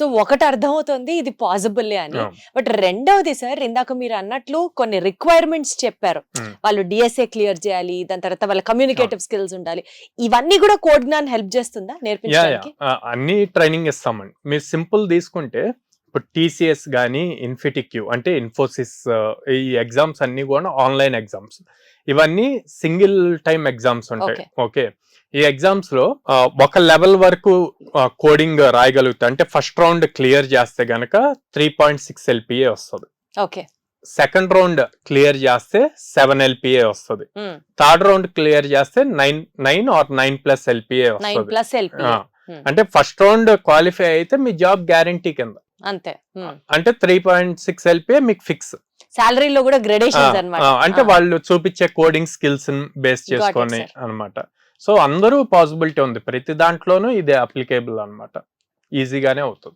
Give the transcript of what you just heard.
So ఒకటి అర్థమవుతుంది ఇది పాసిబుల్ అని. బట్ రెండవది సార్, ఇందాక మీరు అన్నట్లు కొన్ని రిక్వైర్మెంట్స్ చెప్పారు. వాళ్ళు డిఎస్ఏ క్లియర్ చేయాలి, దాని తర్వాత వాళ్ళ కమ్యూనికేటివ్ స్కిల్స్ ఉండాలి. ఇవన్నీ కూడా కోడ్ జ్ఞాన్ హెల్ప్ చేస్తుందా నేర్పించడానికి? అన్ని ట్రైనింగ్ ఇస్తామండి. మీరు సింపుల్ తీసుకుంటే ఇప్పుడు టీసీఎస్ కానీ, ఇన్ఫిటిక్యూ అంటే ఇన్ఫోసిస్, ఈ ఎగ్జామ్స్ అన్ని కూడా ఆన్లైన్ ఎగ్జామ్స్. ఇవన్నీ సింగిల్ టైమ్ ఎగ్జామ్స్ ఉంటాయి. ఓకే, ఈ ఎగ్జామ్స్ లో ఒక లెవెల్ వరకు కోడింగ్ రాయగలుగుతా అంటే ఫస్ట్ రౌండ్ క్లియర్ చేస్తే గనక 3.6 LPA వస్తుంది. ఓకే, సెకండ్ రౌండ్ క్లియర్ చేస్తే 7 LPA వస్తుంది. థర్డ్ రౌండ్ క్లియర్ చేస్తే 9 or 9+ LPA వస్తుంది. అంటే ఫస్ట్ రౌండ్ క్వాలిఫై అయితే మీ జాబ్ గ్యారంటీ కింద అంతే. అంటే 3.6 LPA మీకు ఫిక్స్. సాలరీలో కూడా గ్రేడేషన్స్ అన్నమాట. అంటే వాళ్ళు చూపించే కోడింగ్ స్కిల్స్ బేస్ చేసుకొని అన్నమాట. సో అందరూ పాసిబిలిటీ ఉంది, ప్రతి దాంట్లోనూ ఇదే అప్లికేబుల్ అన్నమాట, ఈజీగానే అవుతుంది.